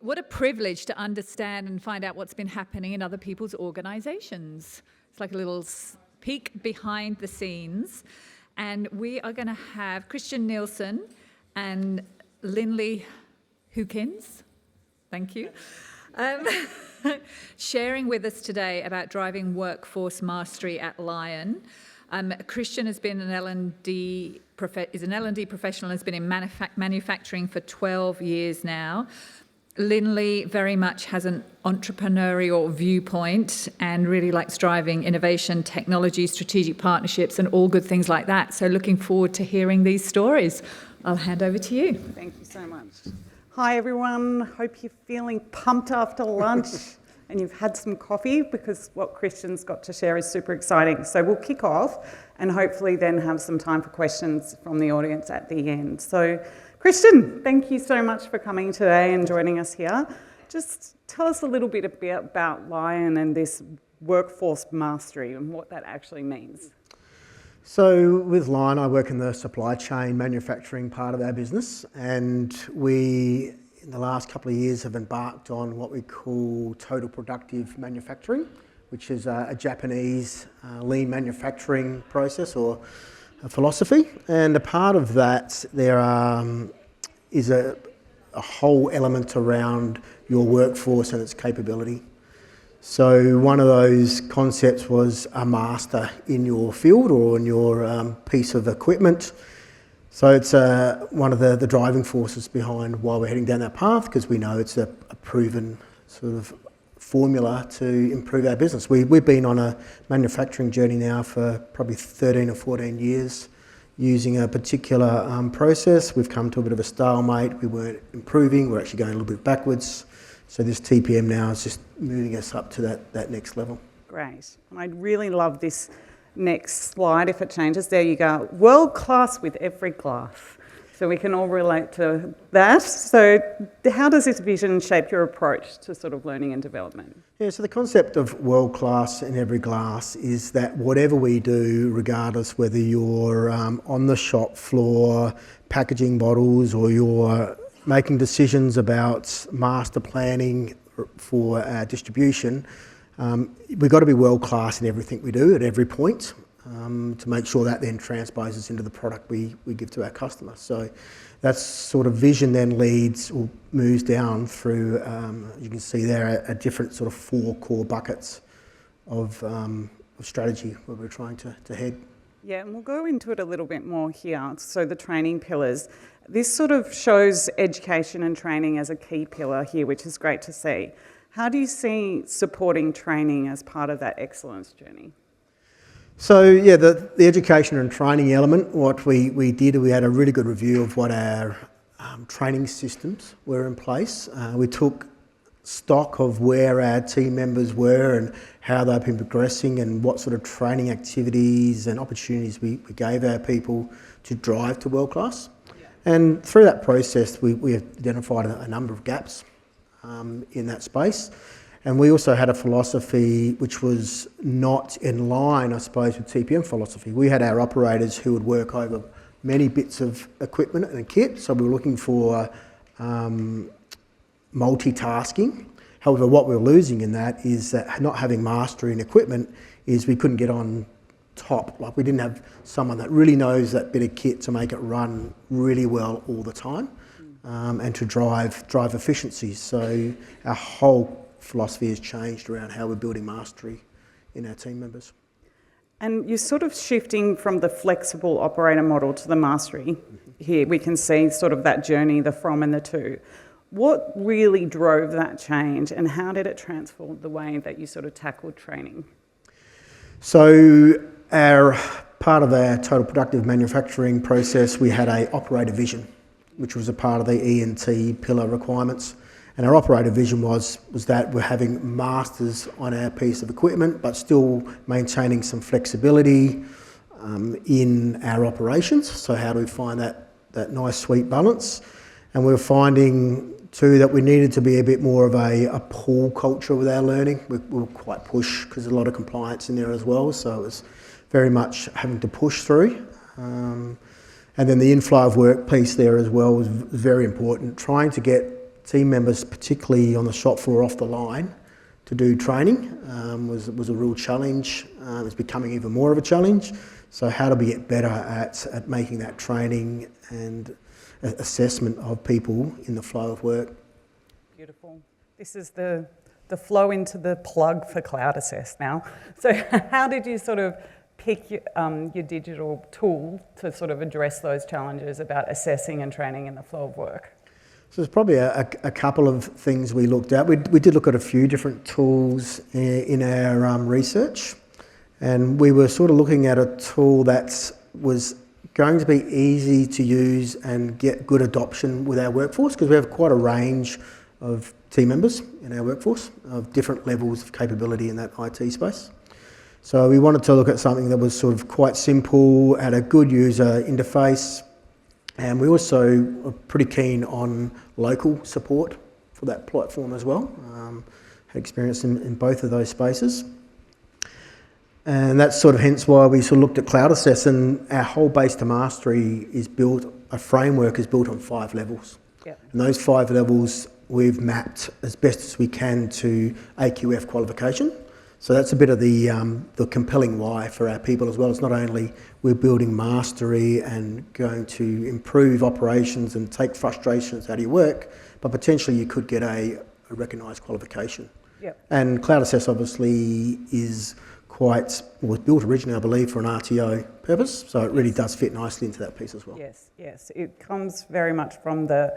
What a privilege to understand and find out what's been happening in other people's organisations. It's like a little peek behind the scenes. And we are going to have Kristian Nielsen and Lindley Hukins, thank you, sharing with us today about driving workforce mastery at Lion. Kristian has been an L&D professional and has been in manufacturing for 12 years now. Lindley very much has an entrepreneurial viewpoint and really likes driving innovation, technology, strategic partnerships, and all good things like that. So looking forward to hearing these stories. I'll hand over to you. Thank you so much. Hi everyone, hope you're feeling pumped after lunch and you've had some coffee, because what Kristian's got to share is super exciting. So we'll kick off and hopefully then have some time for questions from the audience at the end. So Kristian, thank you so much for coming today and joining us here. Just tell us a little bit about Lion and this workforce mastery and what that actually means. So with Lion, I work in the supply chain manufacturing part of our business, and we, in the last couple of years, have embarked on what we call total productive manufacturing, which is a Japanese lean manufacturing process or a philosophy. And a part of that, there is a whole element around your workforce and its capability. So one of those concepts was a master in your field or in your piece of equipment. So it's one of the driving forces behind why we're heading down that path, because we know it's a proven sort of formula to improve our business. We've been on a manufacturing journey now for probably 13 or 14 years using a particular process. We've come to a bit of a stalemate. We weren't improving. We're actually going a little bit backwards. So this TPM now is just moving us up to that next level. Great. And I'd really love this next slide if it changes. There you go. World class with every glass. So we can all relate to that. So how does this vision shape your approach to sort of learning and development? Yeah, so the concept of world class in every glass is that whatever we do, regardless whether you're on the shop floor packaging bottles or you're making decisions about master planning for our distribution, we've got to be world class in everything we do at every point. To make sure that then transposes into the product we give to our customers. So that sort of vision then leads or moves down through, you can see there, a different sort of 4 core buckets of strategy where we're trying to head. Yeah, and we'll go into it a little bit more here. So the training pillars. This sort of shows education and training as a key pillar here, which is great to see. How do you see supporting training as part of that excellence journey? So yeah, the education and training element, what we did, we had a really good review of what our training systems were in place. We took stock of where our team members were and how they've been progressing and what sort of training activities and opportunities we gave our people to drive to world class. Yeah. And through that process, we identified a number of gaps in that space. And we also had a philosophy which was not in line, I suppose, with TPM philosophy. We had our operators who would work over many bits of equipment and kit, so we were looking for multitasking. However, what we were losing in that is that not having mastery in equipment is we couldn't get on top. Like we didn't have someone that really knows that bit of kit to make it run really well all the time and to drive efficiencies. So our whole philosophy has changed around how we're building mastery in our team members. And you're sort of shifting from the flexible operator model to the mastery. Here we can see sort of that journey, the from and the to. What really drove that change and how did it transform the way that you sort of tackled training? So part of our total productive manufacturing process, we had a operator vision, which was a part of the E&T pillar requirements. And our operator vision was that we're having masters on our piece of equipment, but still maintaining some flexibility in our operations. So how do we find that nice sweet balance? And we were finding too that we needed to be a bit more of a pull culture with our learning. We were quite push because there's a lot of compliance in there as well. So it was very much having to push through. And then the inflow of work piece there as well was very important. Trying to get team members, particularly on the shop floor off the line, to do training was a real challenge. It's becoming even more of a challenge. So how do we get better at making that training and assessment of people in the flow of work? Beautiful. This is the flow into the plug for CloudAssess now. So how did you sort of pick your digital tool to sort of address those challenges about assessing and training in the flow of work? So there's probably a couple of things we looked at. We did look at a few different tools in our research, and we were sort of looking at a tool that was going to be easy to use and get good adoption with our workforce, because we have quite a range of team members in our workforce of different levels of capability in that IT space. So we wanted to look at something that was sort of quite simple, had a good user interface, and we also are pretty keen on local support for that platform as well. Had experience in both of those spaces. And that's sort of hence why we sort of looked at CloudAssess, and our whole base to mastery is built, a framework is built on 5 levels. Yep. And those 5 levels we've mapped as best as we can to AQF qualification. So that's a bit of the compelling why for our people as well. It's not only we're building mastery and going to improve operations and take frustrations out of your work, but potentially you could get a recognised qualification. Yep. And CloudAssess obviously was built originally, I believe, for an RTO purpose, so it really does fit nicely into that piece as well. Yes. It comes very much from the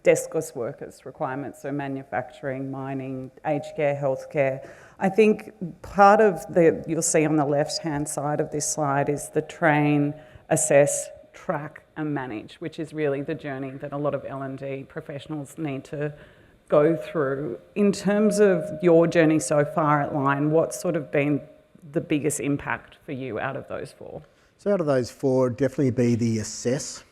deskless workers requirements, so manufacturing, mining, aged care, healthcare. I think part of you'll see on the left-hand side of this slide is the train, assess, track and manage, which is really the journey that a lot of L&D professionals need to go through. In terms of your journey so far at Lion, what's sort of been the biggest impact for you out of those 4? So out of those 4, definitely be the assess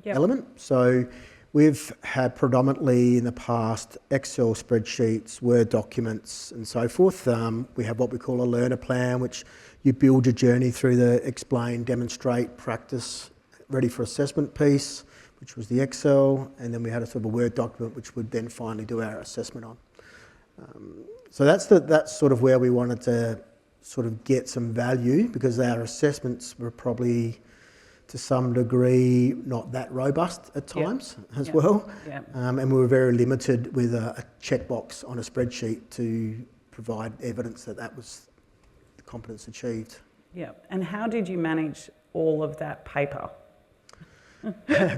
Yep. element. So we've had predominantly in the past Excel spreadsheets, Word documents and so forth. We have what we call a learner plan, which you build your journey through the explain, demonstrate, practice, ready for assessment piece, which was the Excel, and then we had a sort of a Word document which would then finally do our assessment on. So that's sort of where we wanted to sort of get some value, because our assessments were probably to some degree not that robust at times as well. Yep. And we were very limited with a checkbox on a spreadsheet to provide evidence that was the competence achieved. Yeah. And how did you manage all of that paper?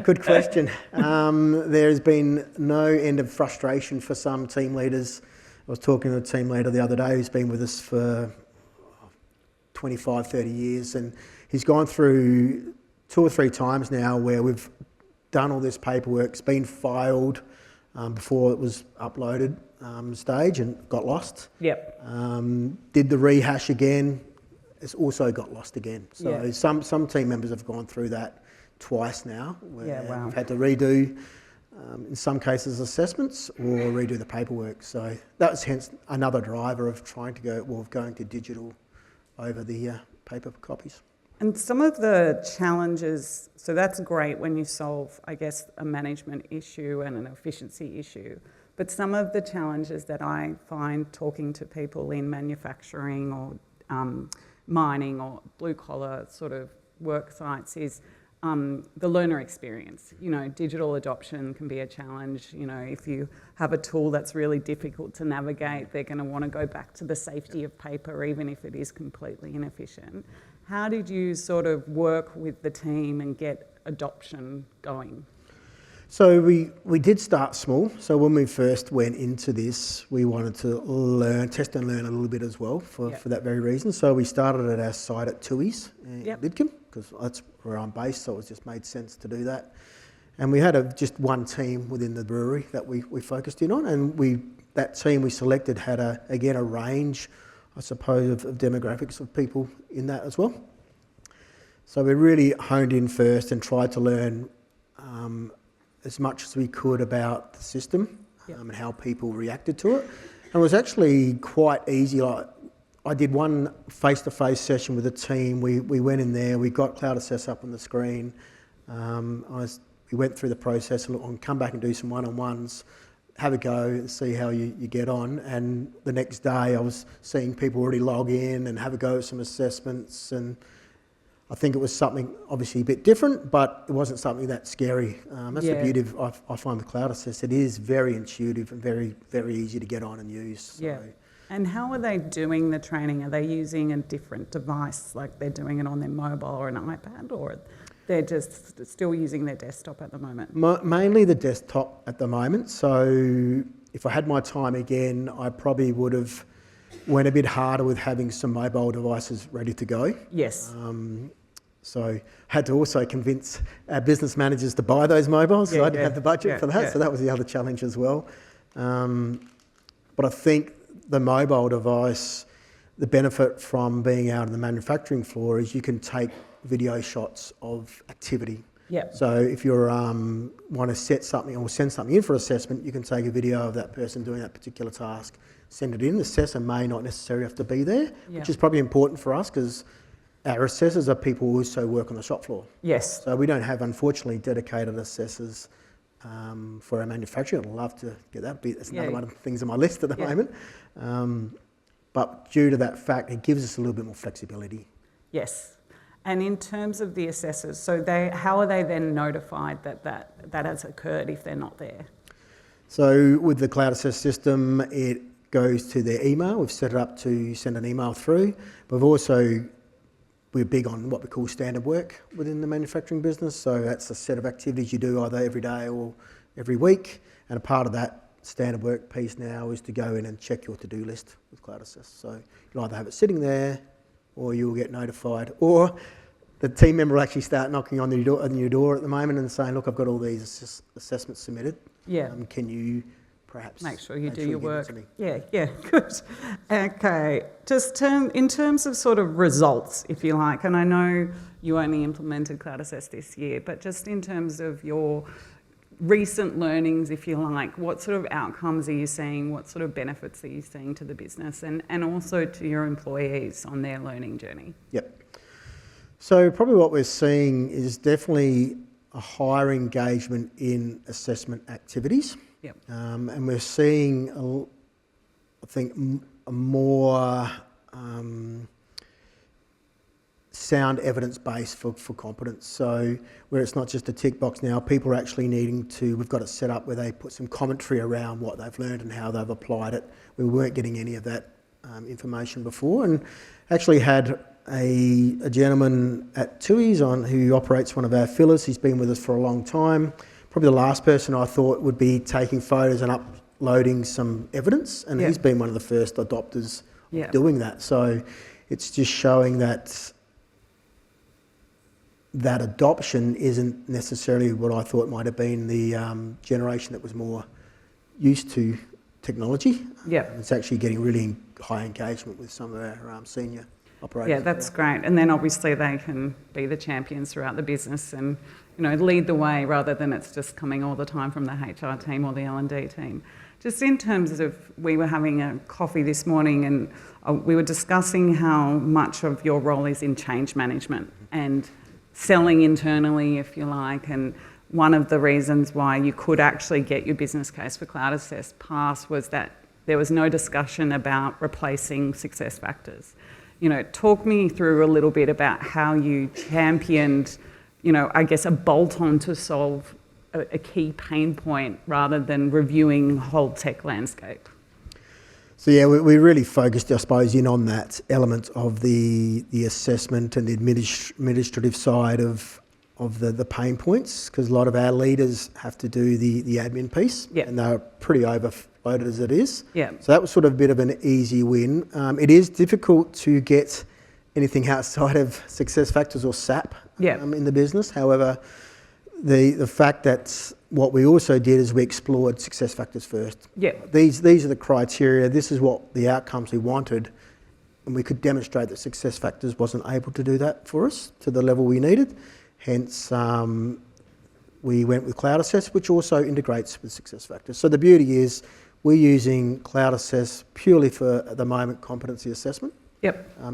Good question. There's been no end of frustration for some team leaders. I was talking to a team leader the other day who's been with us for 25, 30 years, and he's gone through 2 or 3 times now where we've done all this paperwork, it's been filed before it was uploaded stage and got lost. Yep. Did the rehash again, it's also got lost again. So Yeah. some team members have gone through that twice now, where Yeah, wow. we've had to redo, in some cases, assessments or redo the paperwork. So that was hence another driver of going to digital over the paper copies. And some of the challenges, so that's great when you solve, I guess, a management issue and an efficiency issue. But some of the challenges that I find talking to people in manufacturing or mining or blue collar sort of work sites is the learner experience. You know, digital adoption can be a challenge. You know, if you have a tool that's really difficult to navigate, they're going to want to go back to the safety of paper, even if it is completely inefficient. How did you sort of work with the team and get adoption going? So we did start small. So when we first went into this, we wanted to test and learn a little bit as well for that very reason. So we started at our site at Tui's in Lidcombe, because that's where I'm based, so it just made sense to do that. And we had just one team within the brewery that we focused in on, and that team we selected had a range, I suppose, of demographics of people in that as well. So we really honed in first and tried to learn as much as we could about the system and how people reacted to it. And it was actually quite easy. Like, I did one face-to-face session with a team. We went in there, we got CloudAssess up on the screen. We went through the process and come back and do some one-on-ones. have a go and see how you get on. And the next day I was seeing people already log in and have a go at some assessments, and I think it was something obviously a bit different, but it wasn't something that scary. That's the beauty of, I find, with CloudAssess. It is very intuitive and very, very easy to get on and use. So. Yeah. And how are they doing the training? Are they using a different device, like they're doing it on their mobile or an iPad, or they're just still using their desktop at the moment? Mainly the desktop at the moment. So if I had my time again, I probably would have went a bit harder with having some mobile devices ready to go. Yes. So had to also convince our business managers to buy those mobiles, so I didn't have the budget for that. So that was the other challenge as well. But I think the mobile device, the benefit from being out on the manufacturing floor is you can take video shots of activity. Yep. So if you want to set something or send something in for assessment, you can take a video of that person doing that particular task, send it in. The assessor may not necessarily have to be there, which is probably important for us because our assessors are people who also work on the shop floor. Yes. So we don't have, unfortunately, dedicated assessors for our manufacturing. I'd love to get that. That's another one of the things on my list at the moment. But due to that fact, it gives us a little bit more flexibility. Yes. And in terms of the assessors, so how are they then notified that has occurred if they're not there? So with the CloudAssess system, it goes to their email. We've set it up to send an email through. But we're big on what we call standard work within the manufacturing business. So that's a set of activities you do either every day or every week. And a part of that standard work piece now is to go in and check your to-do list with CloudAssess. So you'll either have it sitting there, or you'll get notified, or the team member will actually start knocking on your door at the moment and saying, look, I've got all these assessments submitted. Yeah. Can you perhaps make sure you do your give it to work? me? Yeah, good. Okay, just in terms of sort of results, if you like, and I know you only implemented CloudAssess this year, but just in terms of your recent learnings, if you like, what sort of outcomes are you seeing? What sort of benefits are you seeing to the business and also to your employees on their learning journey? Yep. So probably what we're seeing is definitely a higher engagement in assessment activities. Yep. And we're seeing, I think, a more sound evidence base for competence. So where it's not just a tick box now, people are actually needing to, we've got it set up where they put some commentary around what they've learned and how they've applied it. We weren't getting any of that information before, and actually had a gentleman at Tui's who operates one of our fillers. He's been with us for a long time. Probably the last person I thought would be taking photos and uploading some evidence, and he's been one of the first adopters of doing that. So it's just showing that adoption isn't necessarily what I thought might have been the generation that was more used to technology. Yeah, it's actually getting really high engagement with some of our senior operators. Yeah, that's great. And then obviously they can be the champions throughout the business and lead the way rather than it's just coming all the time from the HR team or the L&D team. Just in terms of, we were having a coffee this morning and we were discussing how much of your role is in change management and selling internally, if you like, and one of the reasons why you could actually get your business case for CloudAssess passed was that there was no discussion about replacing SuccessFactors. Talk me through a little bit about how you championed, I guess, a bolt-on to solve a key pain point rather than reviewing the whole tech landscape. So yeah, we really focused, I suppose, in on that element of the assessment and the administrative side of the pain points, because a lot of our leaders have to do the admin piece, and they're pretty overloaded as it is. Yeah. So that was sort of a bit of an easy win. It is difficult to get anything outside of SuccessFactors or SAP in the business. However, the fact that what we also did is we explored SuccessFactors first. Yeah. These are the criteria. This is what the outcomes we wanted, and we could demonstrate that SuccessFactors wasn't able to do that for us to the level we needed. Hence, we went with CloudAssess, which also integrates with SuccessFactors. So the beauty is we're using CloudAssess purely for, at the moment, competency assessment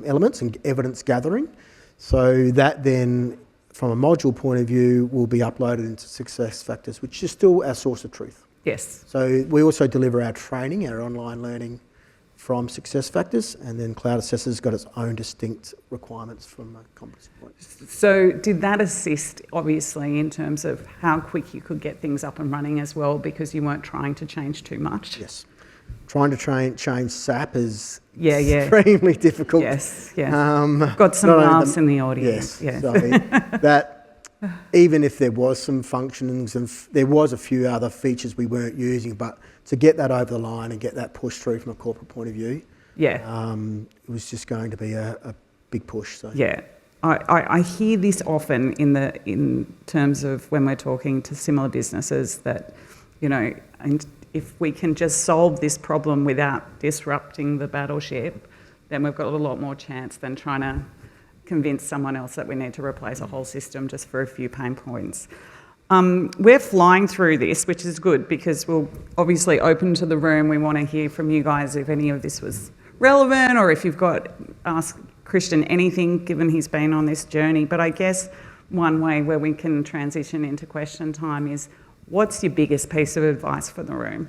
elements and evidence gathering. So that then, from a module point of view, will be uploaded into SuccessFactors, which is still our source of truth. Yes. So we also deliver our training, our online learning from SuccessFactors, and then CloudAssess has got its own distinct requirements from a competency point. So did that assist, obviously, in terms of how quick you could get things up and running as well, because you weren't trying to change too much? Yes. Trying to change SAP is Yeah. extremely difficult. Yes. Got some not only laughs in the audience. Yes. So that, even if there was some functionings and there was a few other features we weren't using, but to get that over the line and get that pushed through from a corporate point of view, it was just going to be a big push. So. Yeah. I hear this often in terms of when we're talking to similar businesses that, and if we can just solve this problem without disrupting the battleship, then we've got a lot more chance than trying to convince someone else that we need to replace a whole system just for a few pain points. We're flying through this, which is good, because we'll obviously open to the room. We want to hear from you guys if any of this was relevant, or if you've got, ask Kristian anything, given he's been on this journey. But I guess one way where we can transition into question time is, what's your biggest piece of advice for the room?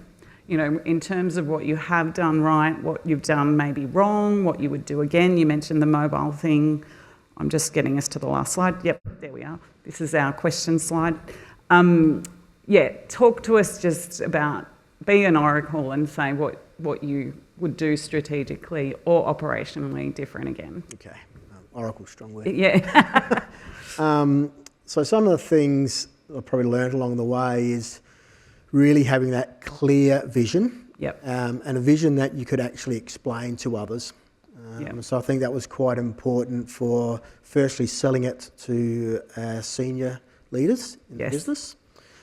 In terms of what you have done right, what you've done maybe wrong, what you would do again. You mentioned the mobile thing. I'm just getting us to the last slide. Yep, there we are. This is our question slide. Talk to us just about, be an oracle and say what you would do strategically or operationally different again. Okay, oracle's a strong word. Yeah. So some of the things I probably learned along the way is really having that clear vision. Yep. And a vision that you could actually explain to others. So I think that was quite important for firstly selling it to our senior leaders in the business,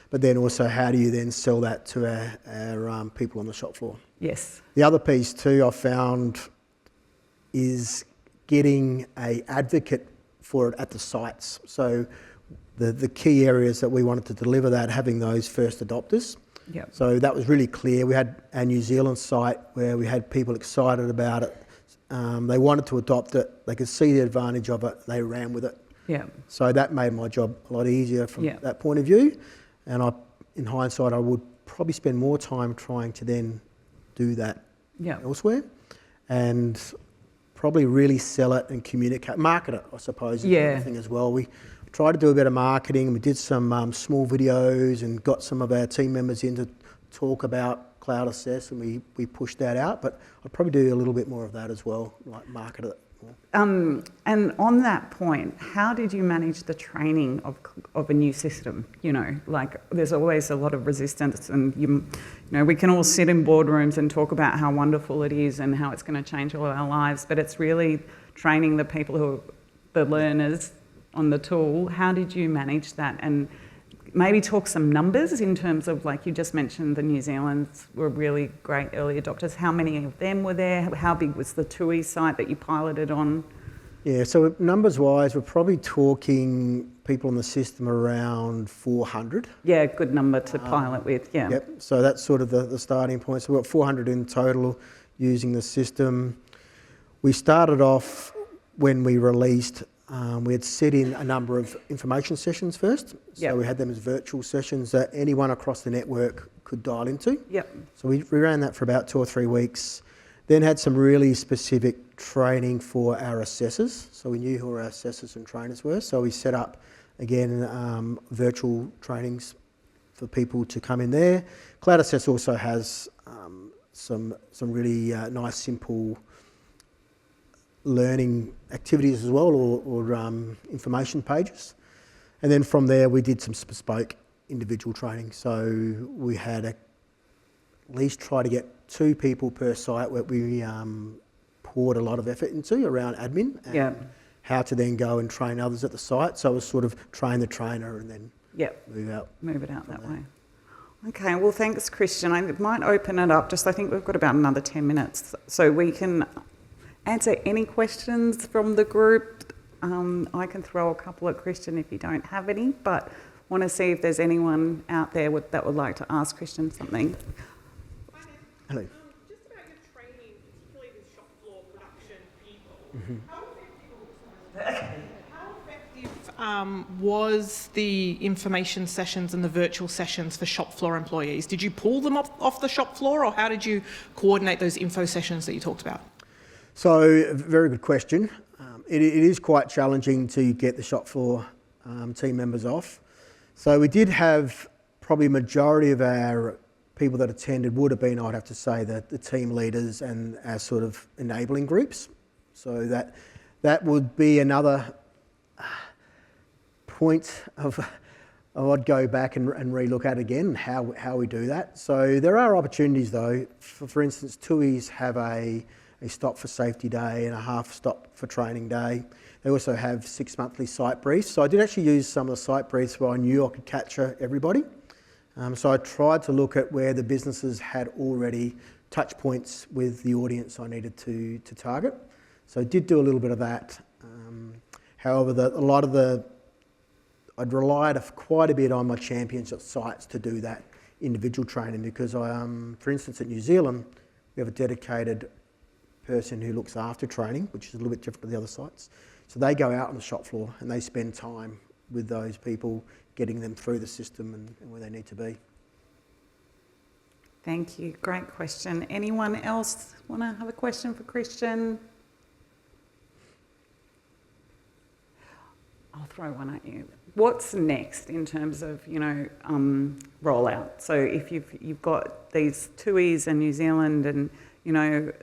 but then also how do you then sell that to our people on the shop floor? Yes. The other piece too I found is getting an advocate for it at the sites. So the key areas that we wanted to deliver that, having those first adopters. Yep. So that was really clear. We had our New Zealand site where we had people excited about it. They wanted to adopt it. They could see the advantage of it. They ran with it. Yeah. So that made my job a lot easier from that point of view. And in hindsight, I would probably spend more time trying to then do that elsewhere, and probably really sell it and communicate, market it, I suppose, is the thing as well. We tried to do a bit of marketing. We did some small videos and got some of our team members in to talk about CloudAssess, and we pushed that out. But I'd probably do a little bit more of that as well, like market it more. And on that point, how did you manage the training of a new system? There's always a lot of resistance, and we can all sit in boardrooms and talk about how wonderful it is and how it's going to change all our lives, but it's really training the people who are the learners on the tool. How did you manage that? And maybe talk some numbers in terms of, like you just mentioned, the New Zealand's were really great early adopters. How many of them were there? How big was the TUI site that you piloted on? Yeah, so numbers-wise, we're probably talking people in the system around 400. Yeah, good number to pilot with, yeah. Yep, so that's sort of the starting point. So we've got 400 in total using the system. We started off when we released, we had set in a number of information sessions first. So we had them as virtual sessions that anyone across the network could dial into. Yep. So we ran that for about 2 or 3 weeks. Then had some really specific training for our assessors. So we knew who our assessors and trainers were. So we set up, again, virtual trainings for people to come in there. CloudAssess also has some really nice, simple learning activities as well, or information pages. And then from there, we did some bespoke individual training. So we had at least try to get 2 people per site where we poured a lot of effort into around admin and how to then go and train others at the site. So it was sort of train the trainer and then move it out that way. Okay, well, thanks, Kristian. I might open it up. I think we've got about another 10 minutes, so we can answer any questions from the group. I can throw a couple at Kristian if you don't have any, but want to see if there's anyone out there that would like to ask Kristian something. Hello. Just about your training, particularly with shop floor production people, how effective was the information sessions and the virtual sessions for shop floor employees? Did you pull them off the shop floor, or how did you coordinate those info sessions that you talked about? So, very good question. It is quite challenging to get the shop floor team members off. So we did have probably a majority of our people that attended would have been, I'd have to say, the team leaders and our sort of enabling groups. So that would be another point of I'd go back and relook at again how we do that. So there are opportunities though. For instance, TUIs have a stop for safety day and a half stop for training day. They also have 6 monthly site briefs. So I did actually use some of the site briefs where I knew I could capture everybody. So I tried to look at where the businesses had already touch points with the audience I needed to target. So I did do a little bit of that. However, I'd relied quite a bit on my champions at sites to do that individual training because for instance, at New Zealand, we have a dedicated person who looks after training, which is a little bit different to the other sites. So they go out on the shop floor and they spend time with those people, getting them through the system and where they need to be. Thank you. Great question. Anyone else want to have a question for Kristian? I'll throw one at you. What's next in terms of, rollout? So if you've got these TUIs in New Zealand and,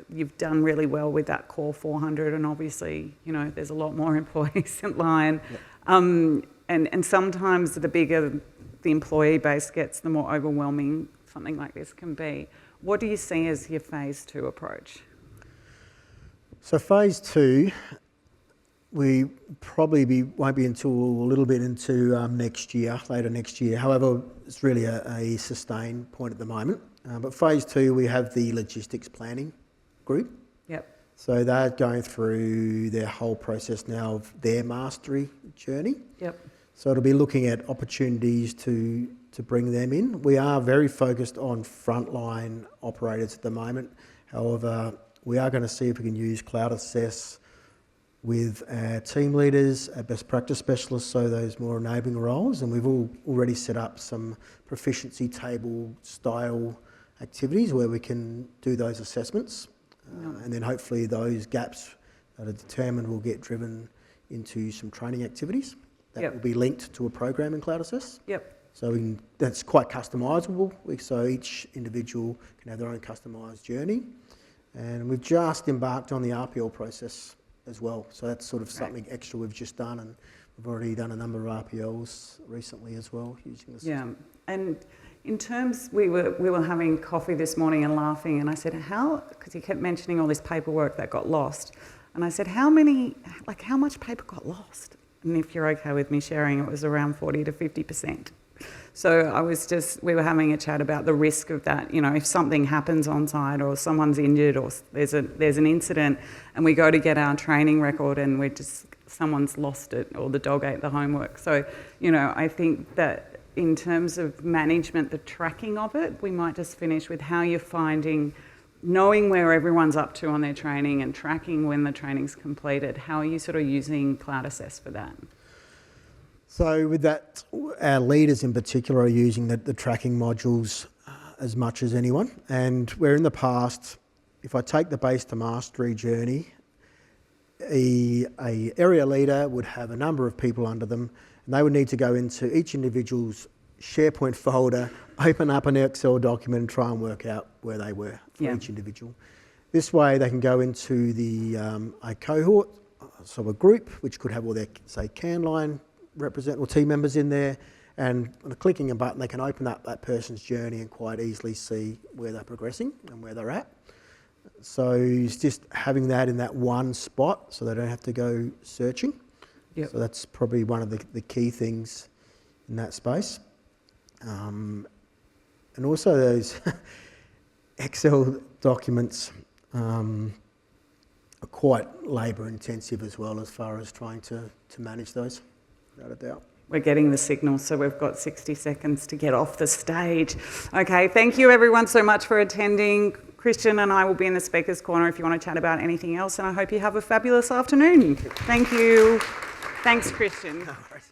you've done really well with that core 400 and obviously, there's a lot more employees at Lion. Yep. And sometimes the bigger the employee base gets, the more overwhelming something like this can be. What do you see as your phase 2 approach? So phase 2, we probably won't be until a little bit into later next year. However, it's really a sustained point at the moment. But phase 2, we have the logistics planning group. Yep. So they're going through their whole process now of their mastery journey. Yep. So it'll be looking at opportunities to bring them in. We are very focused on frontline operators at the moment. However, we are going to see if we can use CloudAssess with our team leaders, our best practice specialists, so those more enabling roles. And we've already set up some proficiency table style activities where we can do those assessments. And then hopefully those gaps that are determined will get driven into some training activities that will be linked to a program in CloudAssess. Yep. So that's quite customisable. So each individual can have their own customised journey. And we've just embarked on the RPL process as well. So that's sort of something extra we've just done, and we've already done a number of RPLs recently as well using the system. Yeah, and in terms, we were having coffee this morning and laughing, and I said, because he kept mentioning all this paperwork that got lost, and I said, how much paper got lost? And if you're okay with me sharing, it was around 40 to 50%. So we were having a chat about the risk of that. If something happens on site or someone's injured or there's an incident and we go to get our training record and someone's lost it or the dog ate the homework. So, I think that in terms of management, the tracking of it, we might just finish with how you're finding, knowing where everyone's up to on their training and tracking when the training's completed. How are you sort of using CloudAssess for that? So with that, our leaders in particular are using the tracking modules as much as anyone. And where in the past, if I take the base to mastery journey, a area leader would have a number of people under them, and they would need to go into each individual's SharePoint folder, open up an Excel document and try and work out where they were for each individual. This way they can go into a cohort, so a group, which could have all their, say, CanLine or team members in there, and clicking a button they can open up that person's journey and quite easily see where they're progressing and where they're at. So it's just having that in that one spot so they don't have to go searching. Yep. So that's probably one of the key things in that space. And also those Excel documents are quite labour intensive as well as far as trying to manage those. Without a doubt. We're getting the signal, so we've got 60 seconds to get off the stage. Okay, thank you everyone so much for attending. Kristian and I will be in the speaker's corner if you want to chat about anything else, and I hope you have a fabulous afternoon. Thank you. Thanks, Kristian. No worries.